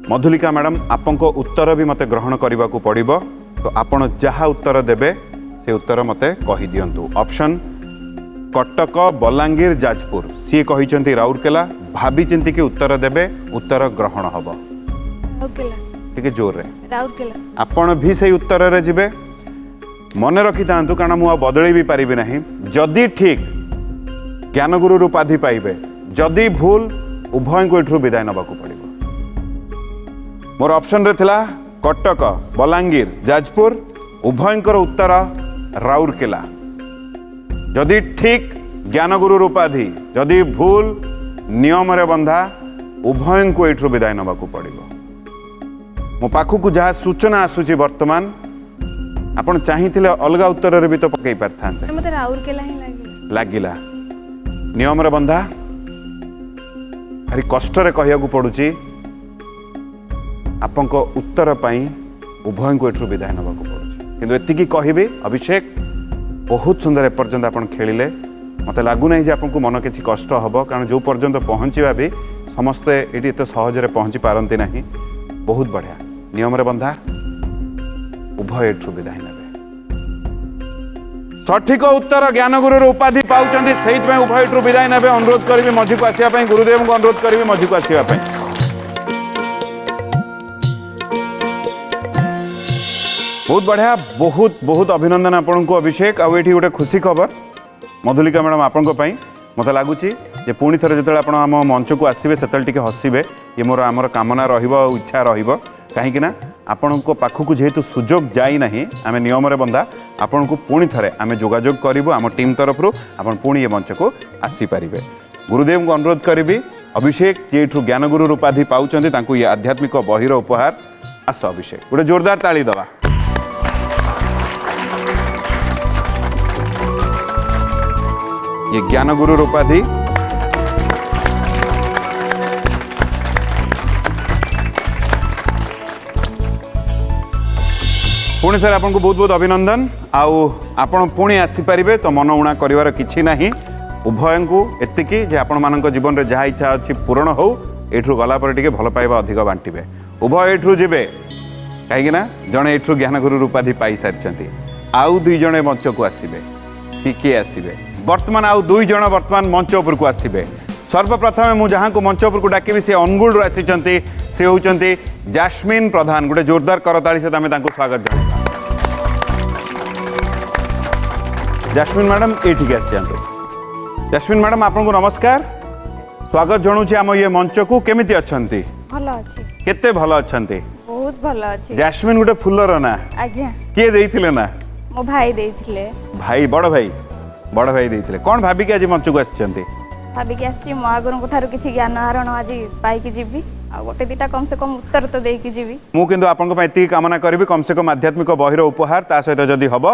मधुलिका मैडम आपन को उत्तर भी मते ग्रहण करने को पड़िबो। तो आपण जहाँ उत्तर देबे से उत्तर मते कहि दियंतु। ऑप्शन कटक बलांगीर जाजपुर सी कहिचंती राउरकेला। भाभी चिंती के उत्तर देबे उत्तर ग्रहण हबो। राउरकेला। ठीक जोर रे राउरकेला। आपण भी सही उत्तर रे जिबे। मन रखि थांतु कारण मु बदली भी पारिबे नहीं। जदि ठीक ज्ञानगुरु उपाधि पाइबे जदि भूल उभय को एठू विदाय नबा को पड़िबो। मोर ऑप्शन रे थिला कटक बलांगीर जाजपुर उभयंकर उत्तर राउरकेला। जदि ठीक ज्ञानगुरु उपाधि जदि भूल नियम रे बंधा उभय को एठू विदाय नबा को पड़िबो। मो पाखु को जहाँ सूचना आसुची वर्तमान आपण चाहिथिले अलगा उत्तर रे भी तो पकई पारथांते। मते राउरकेला ही लागिला नियम रे बंधा भारी कष्ट रे कहिया को पड़ुची। आपंक उत्तर पाई उभय को एठू विदाय नबा को पड़ुची। किंतु एतिकी कहिबे अभिषेक बहुत सुंदर एपर्यंत आपण खेलिले। मते लागु नहीं जे आपनको मन किछि कष्ट हबो कारण जो पर्यंत पहुंचीबा भी समस्ते एटी एते सहज रे पहुंची पारंती नहीं। बहुत बढ़िया नियम रे बंधा उभय एठू विदाय नेबे सठिक उत्तर ज्ञानगुरु उपाधि पाउचंदी सेहित उभय एठू विदाय नेबे अनुरोध करी मझी को आसिया पई गुरुदेव को अनुरोध करी मझी को आसिया पई बहुत बढ़िया बहुत बहुत अभिनंदन आपन को अभिषेक आ एठी गोटे खुशी खबर मधुलिका मैडम आपन को पई मत लगुच पुणी थे जो आप मंच को आसवे से हसवे ये मोर आमर कामना इच्छा रहीं आपण पाखक जेहेतु सुजोग जाईना आम नियम बंधा आपण को पुणी थे आम जोगाजोग करूँ आम टीम तरफ आप पुणी ये मंच को आसीपारे गुरुदेव को अनुरोध करी अभिषेक जेठू ज्ञानगुरु उपाधि पाँच ये आध्यात्मिक बहिर उपहार आस अभिषेक गोटे जोरदार ताली दवा ये ज्ञानगुरु उपाधि पुणी सर आपको बहुत बहुत अभिनंदन आपण पुणी आसीपारे तो मन उणा कर किसी ना उभय को एतिकी जे आपण मान जीवन में जहाँ इच्छा अच्छी पूरण हो एठू गलापर टे भल पाइबा अधिक बांटे उभय एठू जीवे कहीं जड़े एठू ज्ञानगुरु उपाधि पाई सारी आउ दुई जने मंच को आसवे सी किए आसवे वर्तमान आउ दुई जन वर्तमान मंच उपर को आसवे सर्वप्रथम मुझे जहाँ को मंच उपर को डाकि सी अनुगुल आसी सी होती जैस्मिन प्रधान गोटे जोरदार करताली सहित आम स्वागत जन जैस्मिन मैडम ये आसी जैस्मिन मैडम आपको नमस्कार स्वागत जनाऊँ आम ये मंच को केमिति अच्छी भल अच्छी केते भल अच्छी बहुत भल अच्छी जैस्मिन गोटे फुलर ना आज्ञा किए देइथिले ना मो भाई देइथिले भाई बड़ भाई देइथिले कौन भाभी के आज मंच को आसी भाभी के आसी मो आगुरु ठारू किछि ज्ञान हरण आज पाइकी जीवी आ गोटे दीटा कम से कम उत्तर तो देकी जीवी मु किंतु आपन एति कामना करी कम से कम आध्यात्मिक बहिर उपहार ता सहित जदि हम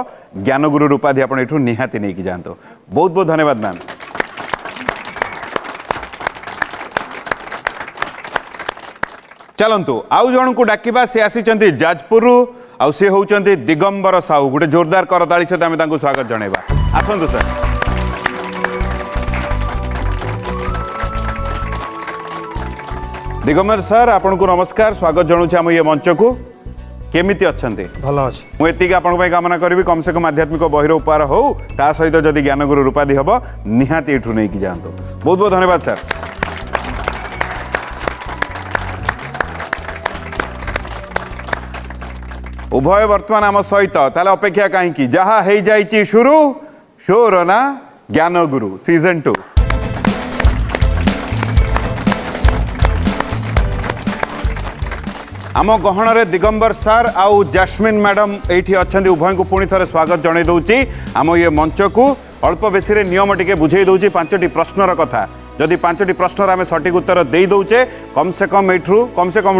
ज्ञानगुरु उपाधि आपन एठू निहाती नहीं कि जातो बहुत बहुत धन्यवाद मैम चलतु आउ जन को डाकिबा से आसी जाजपुर आउ सी होउचंती दिगंबर साहू गोटे जोरदार करताली सहित आम तांको स्वागत जणाइबा आसंतु सर दिगंबर सर आपन को नमस्कार स्वागत जनाऊँ आम ये मंच को केमिति अच्छे भल अच्छे मुझे आपंप कामना करी कम से कम आध्यात्मिक बहिर उपहार हो ता सहित जदि ज्ञानगुरु उपाधि हम निहाती एठू नहीं कि जातु बहुत बहुत धन्यवाद सर उभय वर्तमान आम सहित ताले अपेक्षा कहीं जहाँ हो जाइए शुरू शोर ना ज्ञानगुरु सीजन 2 आम गहन रे दिगंबर सर आउ जैस्मिन मैडम ये अच्छा उभय को पुणी थे स्वागत जन दूसरी आम ये मंच को अल्प बेसी नियम टे बुझे दूसरी 5टी प्रश्नर कथा जदि 5टी प्रश्नर आम सठिक उत्तर दे दौचे कम से कम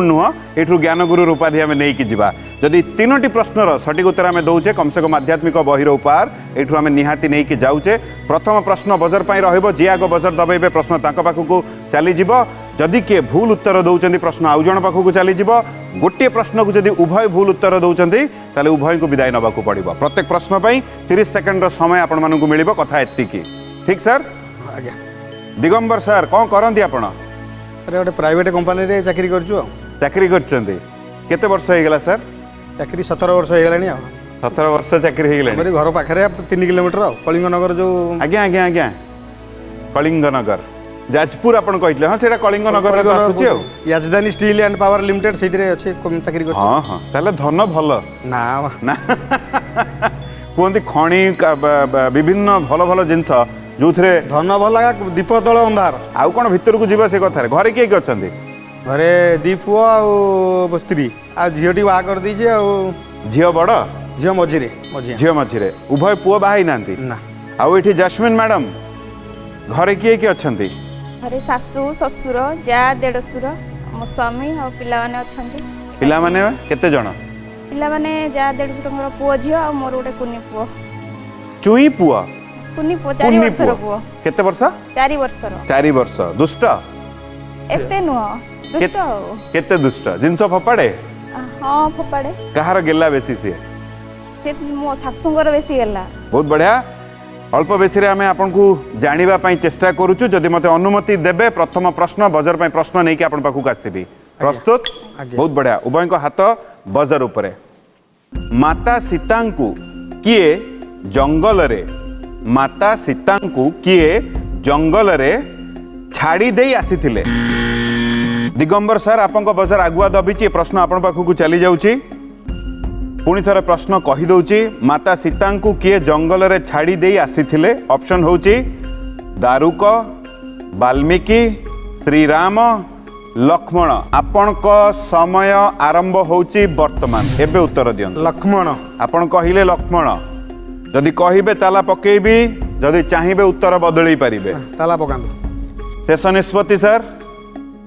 नुह एठू ज्ञानगुरु उपाधि आम नहीं जावा जदि 3टी प्रश्नर सठिक उत्तर आम दौचे कम से कम आध्यात्मिक बहिर उपहार एठू आम निहाती नहीं जाऊे प्रथम प्रश्न बजर पर रही आग बजर दबाइबे प्रश्न पाखक चलीज जदि किए भूल उत्तर दौरान प्रश्न आउ जन पाखक चलीज गोटे प्रश्न को जदि उभय भूल उत्तर दौरान ताले उभय को विदाय नवा पड़ो प्रत्येक प्रश्न पर 30 सेकेंड समय आपण मानक मिल कथा एतिकी ठीक सर आज्ञा दिगंबर सर कौन करती आपण अरे गोटे प्राइवेट कंपानी रे चाकरी करछु चाकरी करछन्ते केते वर्ष हो गला सर चाकरी 17 वर्ष हो गलानी 17 वर्ष चाकरी हो गला हमरे घर पाखरे 3 किलोमीटर कलिंग नगर जो आज्ञा आज्ञा आज्ञा कलिंग नगर जाजपुर आपण कहितले हां सेटा कलिंग नगर रे आसुची हो याजदानी स्टील एंड पावर लिमिटेड सेतिरे अछि चाकरी करछु हां हां ताले धन भल ना ना कोंती खणी विभिन्न भल भल जिंस जो थे धन भल दीप तल अंधार आउ कौन भितर को जीवा से कथार घरे किए अच्छा घरे दी पुओ आ स्त्री आ झीटी बाहा कर दीजिए आ झील बड़ झील मझिरे झील मझिरे उभय पुओ बाहा ना आउ ये जैस्मिन मैडम घरे किए किए अच्छा घरे सासू ससुर जा देढ़सुर मो स्वामी आ पिला माने अछंती पिला माने केते जण पिला माने जा देढ़सुर पुओ झील आ मोर गोटे कुनी पुओ चुई पुओ कुनी पुओ 4 वर्षर पुओ केते वर्ष 4 वर्षर 4 वर्ष दुष्ट एते नुह दुष्ट केते दुष्ट जिंस फपाड़े हां फपाड़े कहार गेला बेसी से मो सासूंगर बेसी गेला बहुत बढ़िया अल्प बेसी आम आपन को जानिबा पई चेष्टा करूछु जदि मते अनुमति देबे प्रथम प्रश्न बजर पई प्रश्न नहीं कि आपन पाखु आसीबी प्रस्तुत आज्ञा। बहुत बढ़िया उभय हाथ बजर उपरे माता सीता किए जंगल रे माता सीता किए जंगल रे छाड़ी दे आसीथिले दिगंबर सर आपन बजर आगुआ दबिची प्रश्न आपण पाखु चली जाउची पुणी थरे प्रश्न कही दउची माता सीता किए जंगल रे छाड़ी दे आसीथिले ऑप्शन होची दारुक वाल्मीकि श्रीराम लक्ष्मण आपण समय आरंभ होची वर्तमान एबे उत्तर दियंतु लक्ष्मण आपण कहिले लक्ष्मण जदि कहिबे ताला पकेबी जदि चाहिबे उत्तर बदलई पारिबे ताला पकांदु शेष निष्पत्ति सर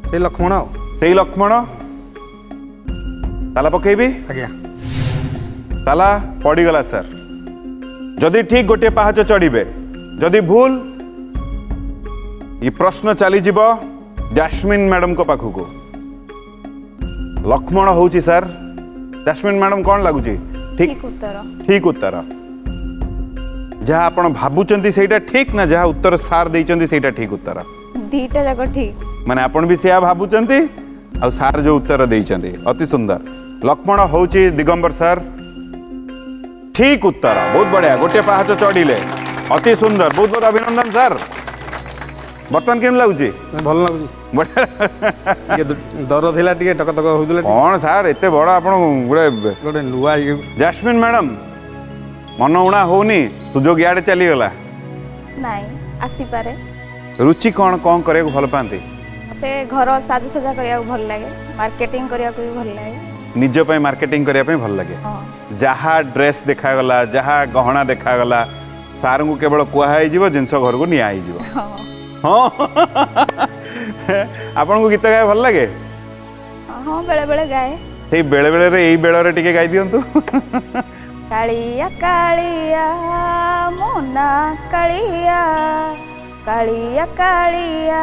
से लक्ष्मण आओ सेई लक्ष्मण ताला पकेबी आज्ञा ताला पड़ीगला सर जदि ठीक गोटे पाहाच चढ़िबे जदि भूल ये प्रश्न चली जीव जैस्मिन मैडम को पाखु को लक्ष्मण होची सर जैस्मिन मैडम कौन लगुची ठीक उत्तर ठीक उत्तर जहाँ आपण भाबुचंती सेटा ठीक ना जहाँ उत्तर सार देइचंती सेटा ठीक उत्तर दीटा जाक ठीक माने आपण भी सेया भाबुचंती आ सार जो उत्तर देइचंती अति सुंदर लक्ष्मण होची दिगंबर सर ठीक उत्तर बहुत बढ़िया गोटे पाहाच चढ़िले अति सुंदर बहुत बहुत अभिनंदन सर बर्तमान केम लगुची भल लाଗୁଛି बढ़िया ଟିକେ ଦର ଥିଲା ଟିକେ ଟକ ଟକ ହଉଥିଲା कौन सार एते बड़ आपण गोटे ଗୋଟେ ନୂଆ ଇଏ जैस्मिन मैडम मन उणा होनी सुजोग इे चली गला नाई आसीपारे रुचि कौन कौन करे भल पाती मते घर साजसजा करिया भल लागे मार्केटिंग करिया भी भल लागे निज पे मार्केटिंग करने भल लगे हाँ जहाँ ड्रेस देखागला जहाँ गहना देखागला सार को केवल कहुई जिनस घर को निया हाँ हाँ आपन को गीत गाय भल लगे हाँ बेले बेले गाए से बेले बेले रे यही बेल टिके गाई दिंतु कालिया कालिया मोना कालिया कालिया कालिया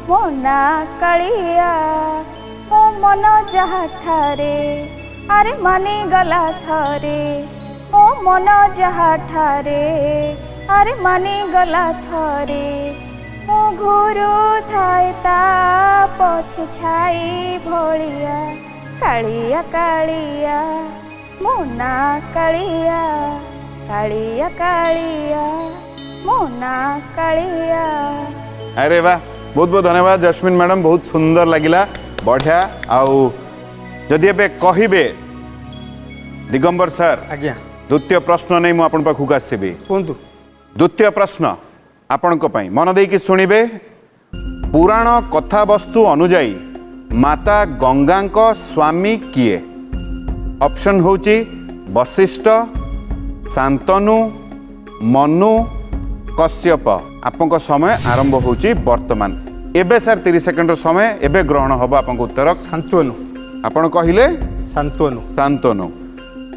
मोना कालिया मो मन जहा ठारे अरे मानी गला थारे मो मन जहा ठारे अरे मानी गला थारे मो घुरु थाए ता पछे छाई भोलिया कालिया कालिया मोना कालिया कालिया कालिया मोना कालिया अरे वाह बहुत बहुत धन्यवाद जस्मिन मैडम बहुत सुंदर लगिला बढ़िया आउ जदि एबे कहिबे दिगंबर सर आज्ञा द्वितीय प्रश्न नहीं मु आपन पाखु आसीबी କୁହନ୍ତୁ द्वितीय प्रश्न आपण मन देकी शुणिबे पुराण कथा वस्तु अनुजाई माता गंगा स्वामी किए ऑप्शन होची वशिष्ठ शांतनु मनु कश्यप आपन समय आरंभ होची वर्तमान एबे सर 30 सेकंड समय एबे ग्रहण हबो आपन उत्तर ଶାନ୍ତନୁ आपण कहिले ଶାନ୍ତନୁ शांतनु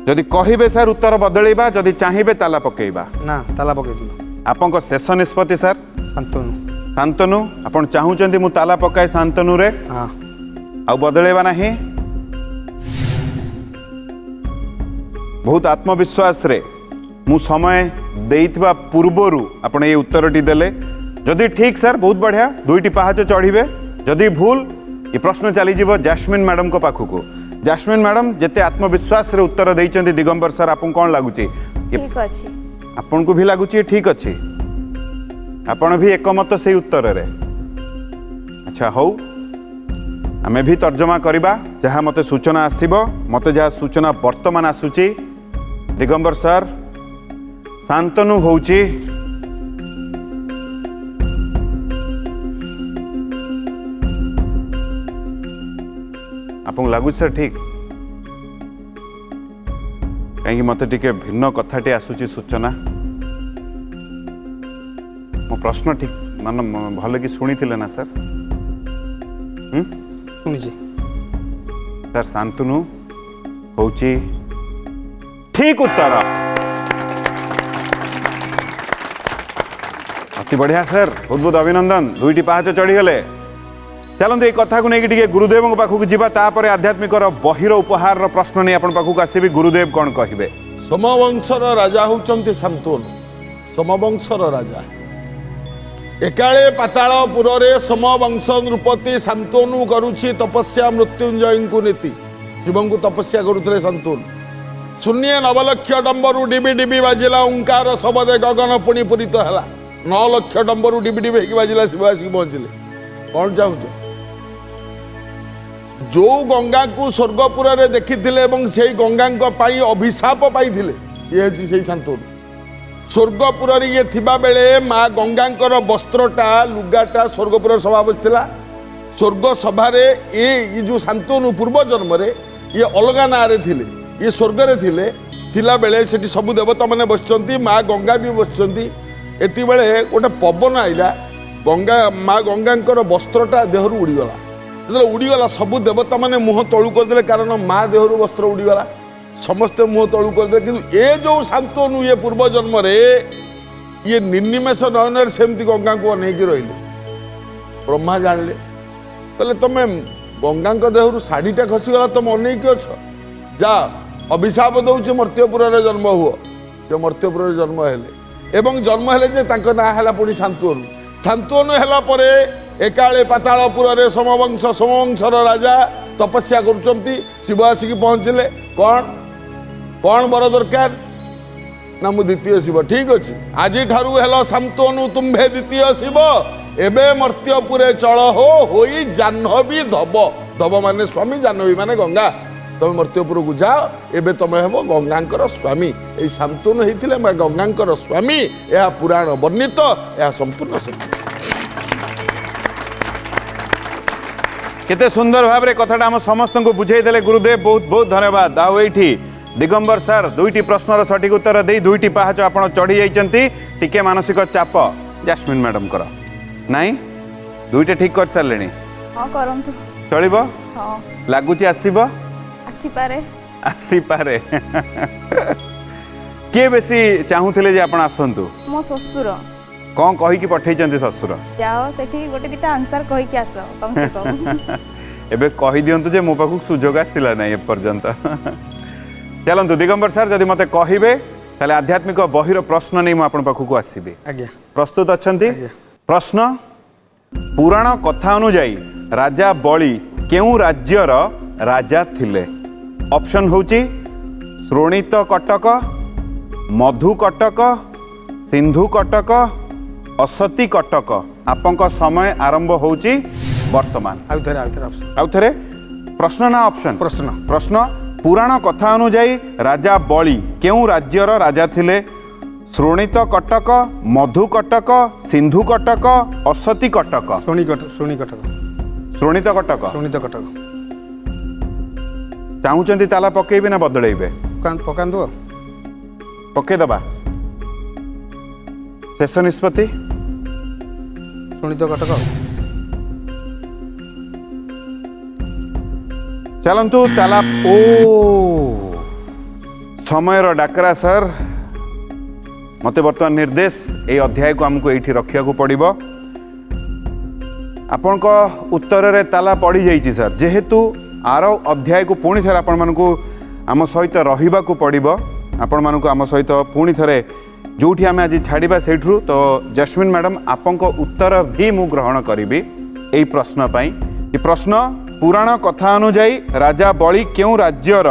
जदि कहिबे सर उत्तर बदलैबा जदि चाहिबे ताला पकेइबा ନା ତାଲା ପକେଇ ଦିଅନ୍ତୁ आपन शेष निष्पत्ति सर ଶାନ୍ତନୁ शांतनु आपण चाहूचंती मु ताला पकाए शांतनु रे ହଁ आ बदलेबा नहीं बहुत आत्मविश्वास रे मु समय देइथिबा पूर्वरु आपण ये उत्तरटी देले जदि ठीक सर बहुत बढ़िया दुईटी पहाच चढ़िबे जदि भूल ये प्रश्न चली जीव जैस्मिन मैडम को पाखु को जैस्मिन मैडम जेते आत्मविश्वास रे उत्तर देइचंती दिगंबर सर आपन कोन लागुची ठीक अच्छी आपन को भी लागुची ठीक अच्छी आपण भी एकमत से उत्तर रे अच्छा हौ आमे भी तर्जमा करिबा जहाँ मते सूचना आसीबो मते जहाँ सूचना वर्तमान आसुची दिगंबर सर शांतनु होउची आपन लागु सर ठीक कहीं मते टिके भिन्न कथाटी आसुची सूचना मो प्रश्न ठीक मान भल कि शुणी थिले ना सर ଶୁଣିଛି सर शांतनु होची ठीक उत्तर अति बढ़िया सर बहुत बहुत अभिनंदन दुईटी पाहाच चढ़ीगले चलते ये कथा को लेकिन गुरुदेव पाखक जावा तापर आध्यात्मिक बहिर उपहार प्रश्न नहीं अपन पाखक आसबि गुरुदेव कौन कहे सोमवंशर राजा होचंती शांतनु सोमवंशर राजा एकाळे पाताळपुरे समवंश नृपति शांतनु करुछि तपस्या मृत्युंजय को नीति शिव को तपस्या करुले शांतनु शून्य नवलक्ष डंबरू डिबी डिबी बाजिला ओंकार शबदे गगन पुणी पूरित है 9 लक्ष डंबरू डिबी डिबी होगी बाजिला शिव आसिक पहुँचले कौन चाहूच जो गंगा को स्वर्गपुर में देखी से गंगा अभिशाप पाई ये से शांतनु स्वर्गपुर ये थिबा बेले माँ गंगांकर वस्त्रटा लुगाटा स्वर्गपुर सभा बसला स्वर्ग सभारे ये जो शांतनु पूर्व जन्म ये अलगा ना थिले ये स्वर्ग रे थिला बेले सेठी सबु देवता माने बसचंती माँ गंगा भी बसचंती एति बेले गोटे पवन आइला गंगा माँ गंगांकर वस्त्रटा देहरु उड़ीगला जो उड़ीगला सबु देवता माने मुह तळु करदेले कारण माँ देहरु वस्त्र उड़ीगला समस्ते मुह तळु करदे किंतु ए जो शांतनु ये पूर्व जन्म रे ये निर्निमेष नयन सेमती गंगा को अनेक रहिले ब्रह्मा जानले कहले तमे गंगा देहरु शाढ़ीटा खसीगला तुम अनेक अछ जा अभिशाप दौचे मर्त्यपुर जन्म हुओ से मर्त्यपुर जन्म हेले एवं जन्म हेले जे तांको ना हैला पुनी शांतनु शांतनु हैला परे एकाळे पाताळपुर समवंशर राजा तपस्या करुचंती शिव आसिक पहुँचले कौन बर दरकार ना मु द्वितीय शिव ठीक अच्छे आज ठारू हेलो शांतनु तुम्भे द्वितीय शिव एबे मर्त्यपुरे चल होई जाह्नवी धब धब माने स्वामी जाह्नवी माने गंगा तुम मर्त्यपुर को जाओ एबे तुम हेब गंगांकर स्वामी ए शांतनु होइथिले गंगांकर स्वामी यह पुराण वर्णित यह संपूर्ण सत्य केते सुंदर भाव रे कथाटा हम समस्त को बुझाई देले गुरुदेव बहुत बहुत धन्यवाद आउ एठी दिगंबर सर दुईटी प्रश्नर सठिक उत्तर दे दुईटी पहाच आपण चढ़ी जाइचंती टिके मानसिक चाप जैस्मिन मैडम कर नाई दुईटे ठीक कर सारे हाँ करंतु चलिबो हाँ लागुची आसीबो आसीपारे किए बेसी चाहूले जे आपण आसंतु मो ससुर कौन कहीकि पठेइचंती ससुर जाओ सेठी गोटे दिटा आंसर कहि के आसो कम से कम एबे कहि दियंतु जे मो पाखु सुजोग आसिला नै एपर्यंत चलंतु दिगंबर सर जदि मते कहिबे ताले आध्यात्मिक बहिर प्रश्न नै म आपण पाखु आसीबे आज्ञा प्रस्तुत अछंती प्रश्न पुराण कथा अनुଯାयी राजा बलि केउ राज्यर राजा थिले ऑप्शन होची श्रोणित कटक मधु कटक सिंधु कटक असती कटक आपंक समय आरंभ होची वर्तमान आउ थरे प्रश्न ना ऑप्शन प्रश्न पुराण कथा अनुଯାयी राजा बलि केउ राज्यर राजा थिले श्रोणित कटक मधु कटक सिंधु कटक असती कटक श्रोणित कटक चाहूचंती ताला पकेबे ना बदलेबे पकांदो पके दबा शेष निष्पत्ति शोणित कटक चलंतु ताला ओ समयर डाकरा सर मते वर्तमान निर्देश ए अध्याय को हमको एठी रखिया को पड़िबो आपण को उत्तर रे ताला पड़ी जाइछि सर जेहेतु आर अध्याय को पुणी थे आपण मानकु आम सहित रहिबा को पड़िबो आपण मानकु आम सहित पुणी थे जोठी आमे आज छाड़िबा सेठरू तो जैस्मिन मैडम आपंक उत्तर भी मु ग्रहण करिबी एई प्रश्न पई ई प्रश्न पुराण कथा अनुଯାयी राजा बलि केउ राज्यर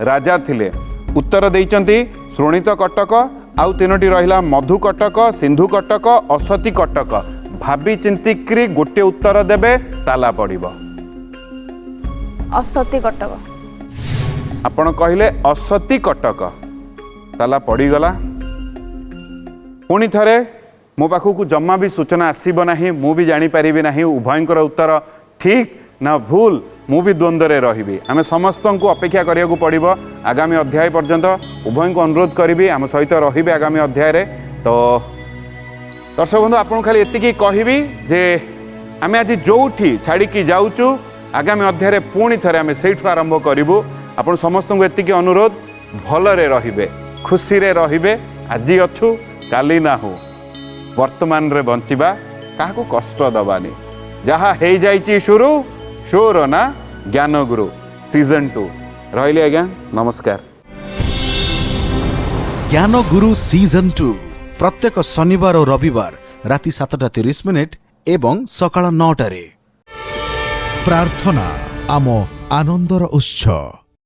राजा थिले उत्तर देइचंती श्रोणित कटक आउ तीनोटी रहिला मधु कटक सिंधु कटक असती कटक भाभी चिंतिक्री गोटे उत्तर देबे ताला पड़िबो असती कटक आपण कहले असती कटक ताला पड़ीगला पुणी थरे मो पाखु जम्मा भी सूचना आसीब नाही मु भी जानी पारिबी नाही उभयंकर उत्तर ठीक ना भूल मु भी द्वंद्व रे रहिबी आमे समस्त को अपेक्षा करिया को पड़िबो आगामी अध्याय पर्यंत उभय को अनुरोध करिबी आम सहित रहिबे आगामी अध्याय रे तो दर्शक बंधु आपन खाली एतिकी कहबी जे आमे आज जोठी छाड़ी की जाउचु आगामी अध्याय रे पुणी थरे आमे सेठु आरंभ करिबु आपन समस्त को एतिकी अनुरोध भल रे रहिबे खुशी रे रहिबे आजी अछु काली ना हो वर्तमान रे बंचिबा काहाकू कष्ट दबानी जहा हे जाइची शुरू शोर ना ज्ञान गुरु सीजन 2 रहिले आज्ञा नमस्कार। ज्ञान गुरु सीजन 2 प्रत्येक शनिवार और रविवार राति 7:30 एवं सकाळ 9टारे। प्रार्थना आम आनंदर उत्स।